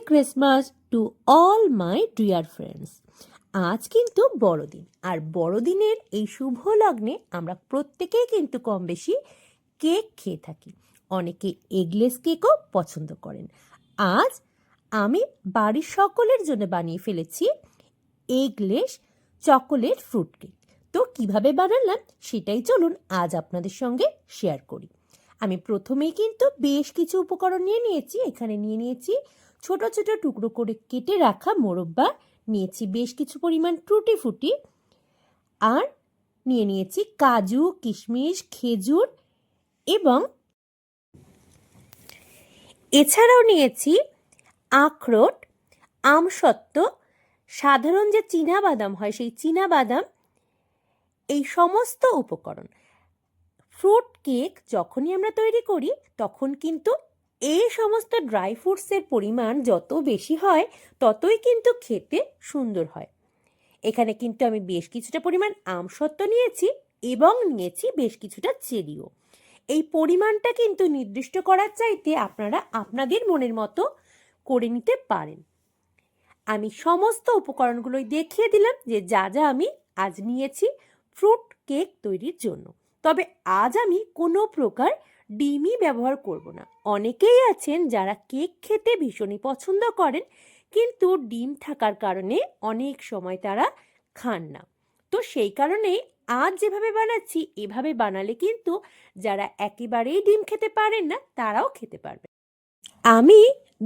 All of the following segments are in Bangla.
Christmas to all my dear friends. আজ কিন্তু বড়দিন, আর বড়দিনের এই শুভ লগ্নে আমরা প্রত্যেকেই কিন্তু কম বেশি কেক খেয়ে থাকি। অনেকে এগলেস কেকও পছন্দ করেন। আজ আমি বাড়ির সকলের জন্য বানিয়ে ফেলেছি এগলেস চকোলেট ফ্রুট কেক। তো কিভাবে বানালাম সেটাই চলুন আজ আপনাদের সঙ্গে শেয়ার করি। আমি প্রথমেই কিন্তু বেশ কিছু উপকরণ নিয়ে নিয়েছি। এখানে নিয়ে নিয়েছি ছোট ছোট টুকরো করে কেটে রাখা মোরব্বা, নিয়েছি বেশ কিছু পরিমাণ টুটি ফুটি, আর নিয়ে নিয়েছি কাজু, কিশমিশ, খেজুর এবং এছাড়াও নিয়েছি আখরোট, আমসত্ত্ব, সাধারণ যে চীনা বাদাম হয় সেই চীনা বাদাম, এই সমস্ত উপকরণ। ফ্রুট কেক যখনই আমরা তৈরি করি তখন কিন্তু এই সমস্ত ড্রাই ফ্রুটসের পরিমাণ যত বেশি হয় ততই কিন্তু খেতে সুন্দর হয়। এখানে কিন্তু আমি বেশ কিছুটা পরিমাণ আমসত্ত্ব নিয়েছি এবং নিয়েছি বেশ কিছুটা চেরিও। এই পরিমাণটা কিন্তু নির্দিষ্ট করার চাইতে আপনারা আপনাদের মনের মতো করে নিতে পারেন। আমি সমস্ত উপকরণগুলোই দেখিয়ে দিলাম যে যা যা আমি আজ নিয়েছি ফ্রুট কেক তৈরির জন্য। তবে আজ আমি কোনো প্রকার ডিমই ব্যবহার করব না। অনেকেই আছেন যারা কেক খেতে ভীষণই পছন্দ করেন, কিন্তু ডিম থাকার কারণে অনেক সময় তারা খান না। তো সেই কারণেই আজ যেভাবে বানাচ্ছি এভাবে বানালে কিন্তু যারা একেবারেই ডিম খেতে পারেন না তারাও খেতে পারবে। আমি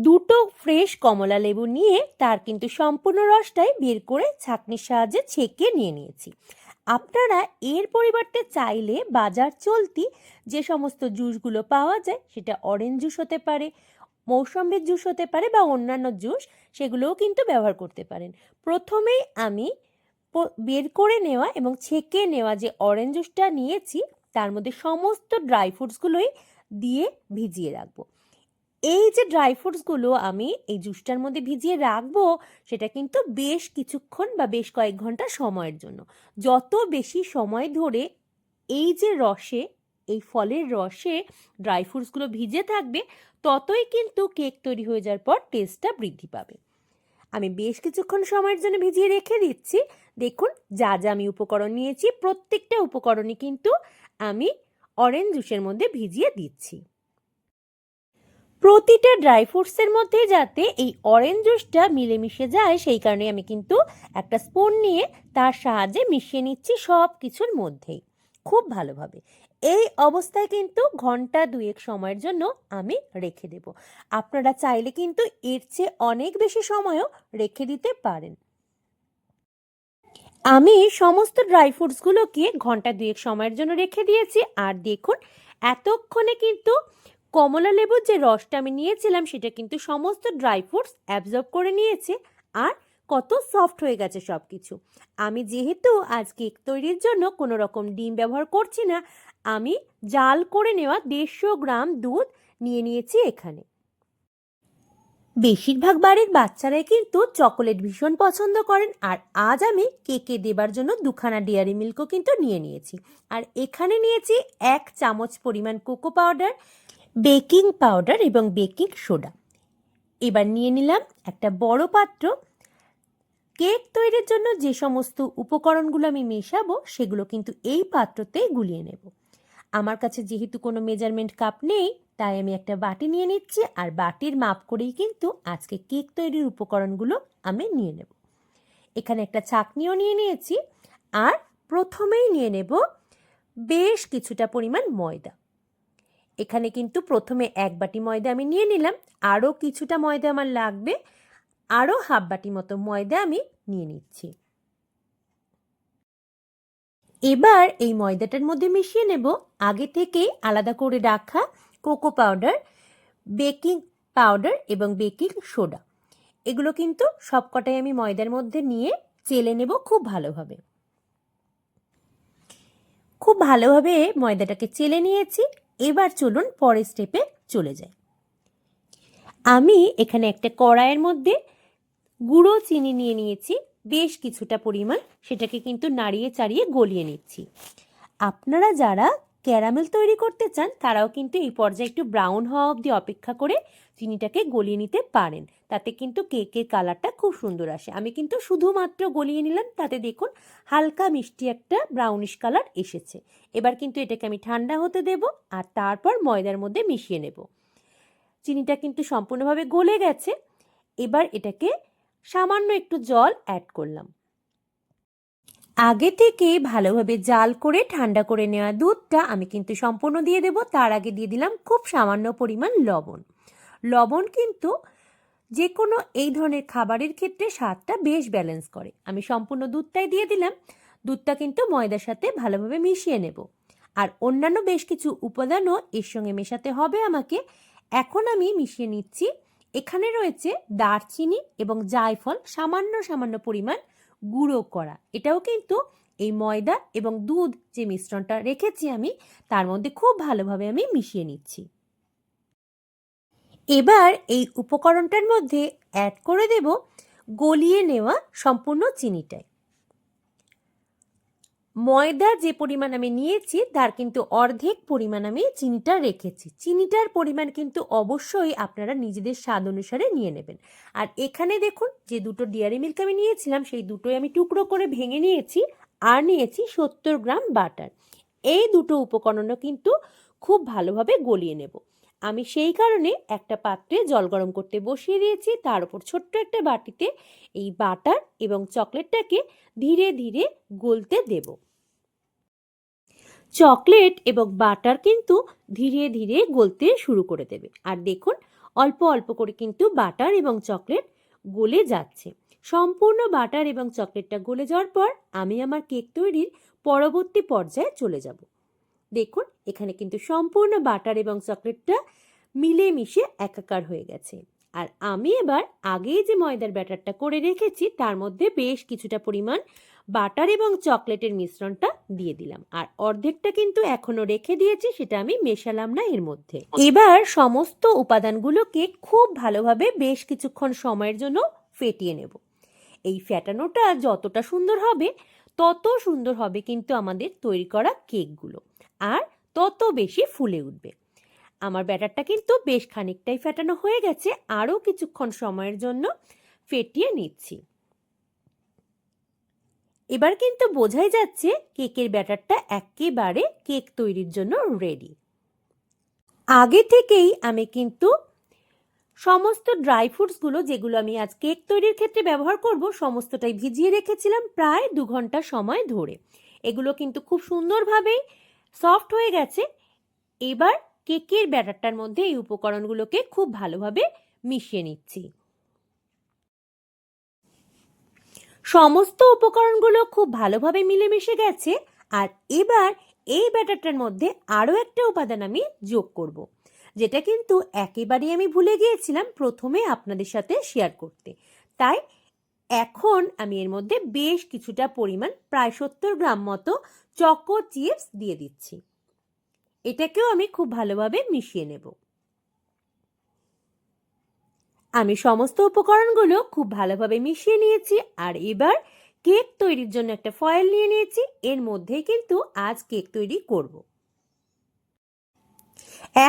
দুটো ফ্রেশ কমলা লেবু নিয়ে তার কিন্তু সম্পূর্ণ রসটাই বের করে ছাঁকনির সাহায্যে ছেঁকে নিয়ে নিয়েছি। আপনারা এর পরিবর্তে চাইলে বাজার চলতি যে সমস্ত জুসগুলো পাওয়া যায়, সেটা অরেঞ্জ জুস হতে পারে, মৌসম্বির জুস হতে পারে বা অন্যান্য জুস, সেগুলোও কিন্তু ব্যবহার করতে পারেন। প্রথমেই আমি বের করে নেওয়া এবং ছেঁকে নেওয়া যে অরেঞ্জ জুসটা নিয়েছি তার মধ্যে সমস্ত ড্রাই ফ্রুটসগুলোই দিয়ে ভিজিয়ে রাখবো। এই যে ড্রাই ফ্রুটসগুলো আমি এই জুসটার মধ্যে ভিজিয়ে রাখবো সেটা কিন্তু বেশ কিছুক্ষণ বা বেশ কয়েক ঘন্টা সময়ের জন্য। যত বেশি সময় ধরে এই যে রসে, এই ফলের রসে ড্রাই ফ্রুটসগুলো ভিজে থাকবে ততই কিন্তু কেক তৈরি হয়ে যাওয়ার পর টেস্টটা বৃদ্ধি পাবে। আমি বেশ কিছুক্ষণ সময়ের জন্য ভিজিয়ে রেখে দিচ্ছি। দেখুন যা যা আমি উপকরণ নিয়েছি প্রত্যেকটা উপকরণই কিন্তু আমি অরেঞ্জ জুসের মধ্যে ভিজিয়ে দিচ্ছি। প্রতিটা ড্রাই ফ্রুটসের মধ্যে যাতে এই অরেঞ্জ জুসটা মিলেমিশে যায় সেই কারণে আমি কিন্তু একটা স্পুন নিয়ে তার সাহায্যে মিশিয়ে নিচ্ছি সব কিছুর মধ্যেই খুব ভালোভাবে। এই অবস্থায় কিন্তু ঘন্টা দুয়েক সময়ের জন্য আমি রেখে দেব। আপনারা চাইলে কিন্তু এর চেয়ে অনেক বেশি সময়ও রেখে দিতে পারেন। আমি সমস্ত ড্রাই ফ্রুটসগুলোকে ঘন্টা দুয়েক সময়ের জন্য রেখে দিয়েছি। আর দেখুন এতক্ষণে কিন্তু কমলা লেবুর যে রসটা আমি নিয়েছিলাম সেটা কিন্তু সমস্ত ড্রাই ফ্রুটস অ্যাবজর্ব করে নিয়েছে, আর কত সফট হয়ে গেছে সব কিছু। আমি যেহেতু আজ কেক তৈরির জন্য কোনো রকম ডিম ব্যবহার করছি না, আমি জাল করে নেওয়া 150 গ্রাম দুধ নিয়ে নিয়েছি এখানে। বেশিরভাগ বাড়ির বাচ্চারাই কিন্তু চকোলেট ভীষণ পছন্দ করেন, আর আজ আমি কেকে দেবার জন্য 2খানা ডেয়ারি মিল্কও কিন্তু নিয়ে নিয়েছি। আর এখানে নিয়েছি 1 চামচ পরিমাণ কোকো পাউডার, বেকিং পাউডার এবং বেকিং সোডা। এবার নিয়ে নিলাম একটা বড় পাত্র। কেক তৈরির জন্য যে সমস্ত উপকরণগুলো আমি মেশাবো সেগুলো কিন্তু এই পাত্রতেই গুলিয়ে নেব। আমার কাছে যেহেতু কোনো মেজারমেন্ট কাপ নেই তাই আমি একটা বাটি নিয়ে নিচ্ছি, আর বাটির মাপ করেই কিন্তু আজকে কেক তৈরির উপকরণগুলো আমি নিয়ে নেব। এখানে একটা ছাঁকনিও নিয়ে নিয়েছি, আর প্রথমেই নিয়ে নেব বেশ কিছুটা পরিমাণ ময়দা। এখানে কিন্তু প্রথমে 1 বাটি ময়দা আমি নিয়ে নিলাম, আরও কিছুটা ময়দা আমার লাগবে, আরও হাফ বাটি মতো ময়দা আমি নিয়ে নিচ্ছি। এবার এই ময়দাটার মধ্যে মিশিয়ে নেব আগে থেকেই আলাদা করে রাখা কোকো পাউডার, বেকিং পাউডার এবং বেকিং সোডা। এগুলো কিন্তু সবকটাই আমি ময়দার মধ্যে নিয়ে চেলে নেব খুব ভালোভাবে। খুব ভালোভাবে ময়দাটাকে চেলে নিয়েছি। এবার চলুন পরের স্টেপে চলে যাই। আমি এখানে একটা কড়াইয়ের মধ্যে গুঁড়ো চিনি নিয়ে নিয়েছি বেশ কিছুটা পরিমাণ, সেটাকে কিন্তু নাড়িয়ে চাড়িয়ে গলিয়ে নিচ্ছি। আপনারা যারা ক্যারামেল তৈরি করতে চান তারাও কিন্তু এই পর্যায়ে একটু ব্রাউন হওয়া অবধি অপেক্ষা করে চিনিটাকে গলিয়ে নিতে পারেন। তাতে কিন্তু কেকের কালারটা খুব সুন্দর আসে। আমি কিন্তু শুধুমাত্র গলিয়ে নিলাম, তাতে দেখুন হালকা মিষ্টি একটা ব্রাউনিশ কালার এসেছে। এবার কিন্তু এটাকে আমি ঠান্ডা হতে দেব আর তারপর ময়দার মধ্যে মিশিয়ে নেব। চিনিটা কিন্তু সম্পূর্ণভাবে গলে গেছে। এবার এটাকে সামান্য একটু জল অ্যাড করলাম। আগে থেকে ভালোভাবে জাল করে ঠান্ডা করে নেওয়া দুধটা আমি কিন্তু সম্পূর্ণ দিয়ে দেব। তার আগে দিয়ে দিলাম খুব সামান্য পরিমাণ লবণ। লবণ কিন্তু যে কোনো এই ধরনের খাবারের ক্ষেত্রে স্বাদটা বেশ ব্যালেন্স করে। আমি সম্পূর্ণ দুধটাই দিয়ে দিলাম। দুধটা কিন্তু ময়দার সাথে ভালোভাবে মিশিয়ে নেব। আর অন্যান্য বেশ কিছু উপাদানও এর সঙ্গে মেশাতে হবে আমাকে। এখন আমি মিশিয়ে নিচ্ছি। এখানে রয়েছে দারচিনি এবং জায়ফল সামান্য সামান্য পরিমাণ গুঁড়ো করা। এটাও কিন্তু এই ময়দা এবং দুধ যে মিশ্রণটা রেখেছি আমি তার মধ্যে খুব ভালোভাবে আমি মিশিয়ে নিচ্ছি। এবার এই উপকরণটার মধ্যে অ্যাড করে দেব গলিয়ে নেওয়া সম্পূর্ণ চিনিটাই। ময়দা যে পরিমাণ আমি নিয়েছি তার কিন্তু অর্ধেক পরিমাণ আমি চিনিটা রেখেছি। চিনিটার পরিমাণ কিন্তু অবশ্যই আপনারা নিজেদের স্বাদ অনুসারে নিয়ে নেবেন। আর এখানে দেখুন যে দুটো ডেয়ারি মিল্ক আমি নিয়েছিলাম সেই দুটোই আমি টুকরো করে ভেঙে নিয়েছি আর নিয়েছি 70 গ্রাম বাটার। এই দুটো উপকরণও কিন্তু খুব ভালোভাবে গলিয়ে নেব। আমি সেই কারণে একটা পাত্রে জল গরম করতে বসিয়ে দিয়েছি। তার উপর ছোট্ট একটা বাটিতে এই বাটার এবং চকলেটটাকে ধীরে ধীরে গলতে দেব। চকলেট এবং বাটার কিন্তু ধীরে ধীরে গলতে শুরু করে দেবে। আর দেখুন অল্প অল্প করে কিন্তু বাটার এবং চকলেট গলে যাচ্ছে। সম্পূর্ণ বাটার এবং চকলেটটা গলে যাওয়ার পর আমি আমার কেক তৈরির পরবর্তী পর্যায়ে চলে যাব। দেখুন এখানে কিন্তু সম্পূর্ণ বাটার এবং চকলেটটা মিলেমিশে একাকার হয়ে গেছে। আর আমি এবার আগেই যে ময়দার ব্যাটারটা করে রেখেছি তার মধ্যে বেশ কিছুটা পরিমাণ বাটার এবং চকলেটের মিশ্রণটা দিয়ে দিলাম। আর অর্ধেকটা কিন্তু এখনো রেখে দিয়েছি, সেটা আমি মেশালাম না এর মধ্যে। এবার সমস্ত উপাদানগুলোকে খুব ভালোভাবে বেশ কিছুক্ষণ সময়ের জন্য ফেটিয়ে নেব। এই ফেটানোটা যতটা সুন্দর হবে তত সুন্দর হবে কিন্তু আমাদের তৈরি করা কেকগুলো, আর তত বেশি ফুলে উঠবে। আমার ব্যাটারটা কিন্তু বেশ খানিকটাই ফেটানো হয়ে গেছে। আরও কিছুক্ষণ সময়ের জন্য ফেটিয়ে নিচ্ছি। এবার কিন্তু বোঝাই যাচ্ছে কেকের ব্যাটারটা একেবারে কেক তৈরির জন্য রেডি। আগে থেকেই আমি কিন্তু সমস্ত ড্রাই ফ্রুটসগুলো যেগুলো আমি আজ কেক তৈরির ক্ষেত্রে ব্যবহার করব সমস্তটাই ভিজিয়ে রেখেছিলাম প্রায় 2 ঘন্টা সময় ধরে। এগুলো কিন্তু খুব সুন্দরভাবেই সফট হয়ে গেছে। এবার কেকের ব্যাটারটার মধ্যে এই উপকরণগুলোকে খুব ভালোভাবে মিশিয়ে নিচ্ছি। সমস্ত উপকরণগুলো খুব ভালোভাবে মিলেমিশে গেছে। আর এবার এই ব্যাটারটার মধ্যে আরও একটা উপাদান আমি যোগ করব, যেটা কিন্তু একেবারেই আমি ভুলে গিয়েছিলাম প্রথমে আপনাদের সাথে শেয়ার করতে। তাই এখন আমি এর মধ্যে বেশ কিছুটা পরিমাণ প্রায় 70 গ্রাম মতো চকো চিপস দিয়ে দিচ্ছি। এটাকেও আমি খুব ভালোভাবে মিশিয়ে নেব। আমি সমস্ত উপকরণগুলো খুব ভালোভাবে মিশিয়ে নিয়েছি। আর এবার কেক তৈরির জন্য একটা ফয়েল নিয়ে নিয়েছি, এর মধ্যেই কিন্তু আজ কেক তৈরি করব।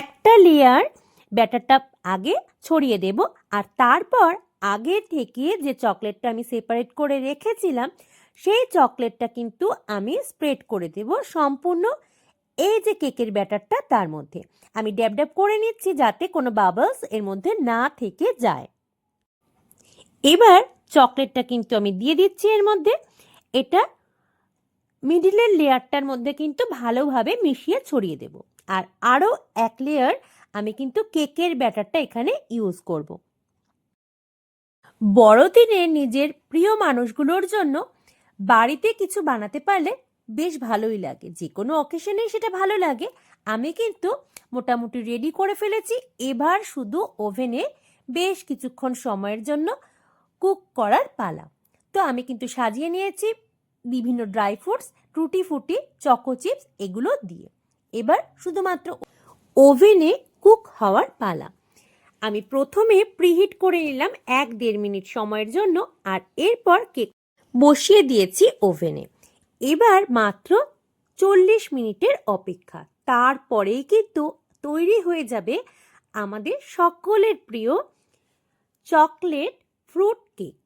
একটা লেয়ার ব্যাটারটা আগে ছড়িয়ে দেব আর তারপর আগে থেকে যে চকলেটটা আমি সেপারেট করে রেখেছিলাম সেই চকলেটটা কিন্তু আমি স্প্রেড করে দেব সম্পূর্ণ এই যে কেকের ব্যাটারটা তার মধ্যে। আমি ড্যাব ড্যাব করে নিচ্ছি যাতে কোনো বাবলস এর মধ্যে না থেকে যায়। এবার চকলেটটা কিন্তু আমি দিয়ে দিচ্ছি এর মধ্যে। এটা মিডিলের লেয়ারটার মধ্যে কিন্তু ভালোভাবে মিশিয়ে ছড়িয়ে দেব। আর আরও এক লেয়ার আমি কিন্তু কেকের ব্যাটারটা এখানে ইউজ করব। বড়দিনে নিজের প্রিয় মানুষগুলোর জন্য বাড়িতে কিছু বানাতে পারলে বেশ ভালোই লাগে, যে কোনো অকেশনেই সেটা ভালো লাগে। আমি কিন্তু মোটামুটি রেডি করে ফেলেছি। এবার শুধু ওভেনে বেশ কিছুক্ষণ সময়ের জন্য কুক করার পালা। তো আমি কিন্তু সাজিয়ে নিয়েছি বিভিন্ন ড্রাই ফ্রুটস, টুটি ফুটি, চকো চিপস এগুলো দিয়ে। এবার শুধুমাত্র ওভেনে কুক হওয়ার পালা। আমি প্রথমে প্রিহিট করে নিলাম 1-1.5 মিনিট সময়ের জন্য, আর এরপর কেক বসিয়ে দিয়েছি ওভেনে। এবার মাত্র 40 মিনিটের অপেক্ষা। তারপরেই কিন্তু তৈরি হয়ে যাবে আমাদের সকলের প্রিয় চকলেট ফ্রুট কেক,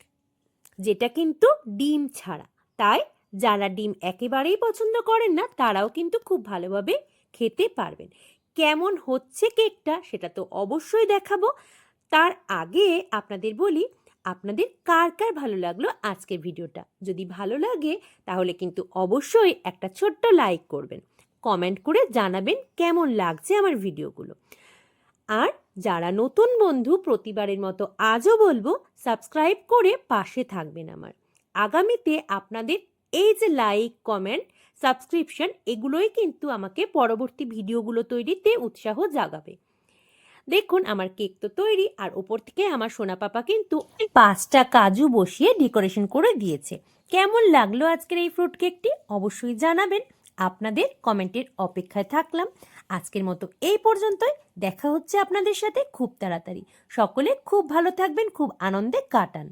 যেটা কিন্তু ডিম ছাড়া। তাই যারা ডিম একেবারেই পছন্দ করেন না তারাও কিন্তু খুব ভালোভাবে খেতে পারবেন। কেমন হচ্ছে কেকটা সেটা তো অবশ্যই দেখাবো। তার আগে আপনাদের বলি, আপনাদের কার কার ভালো লাগলো আজকের ভিডিওটা। যদি ভালো লাগে তাহলে কিন্তু অবশ্যই একটা ছোট্ট লাইক করবেন, কমেন্ট করে জানাবেন কেমন লাগছে আমার ভিডিওগুলো। আর যারা নতুন বন্ধু প্রতিবারের মতো আজও বলবো সাবস্ক্রাইব করে পাশে থাকবেন আমার। আগামীতে আপনাদের এই যে লাইক, কমেন্ট, সাবস্ক্রিপশন এগুলোই কিন্তু আমাকে পরবর্তী ভিডিওগুলো তৈরিতে উৎসাহ জাগাবে। দেখুন আমার কেক তো তৈরি, আর ওপর থেকে আমার সোনা পাপা কিন্তু 5টা কাজু বসিয়ে ডেকোরেশন করে দিয়েছে। কেমন লাগলো আজকের এই ফ্রুট কেকটি অবশ্যই জানাবেন। আপনাদের কমেন্টের অপেক্ষায় থাকলাম। আজকের মতো এই পর্যন্তই, দেখা হচ্ছে আপনাদের সাথে খুব তাড়াতাড়ি। সকলে খুব ভালো থাকবেন, খুব আনন্দে কাটান।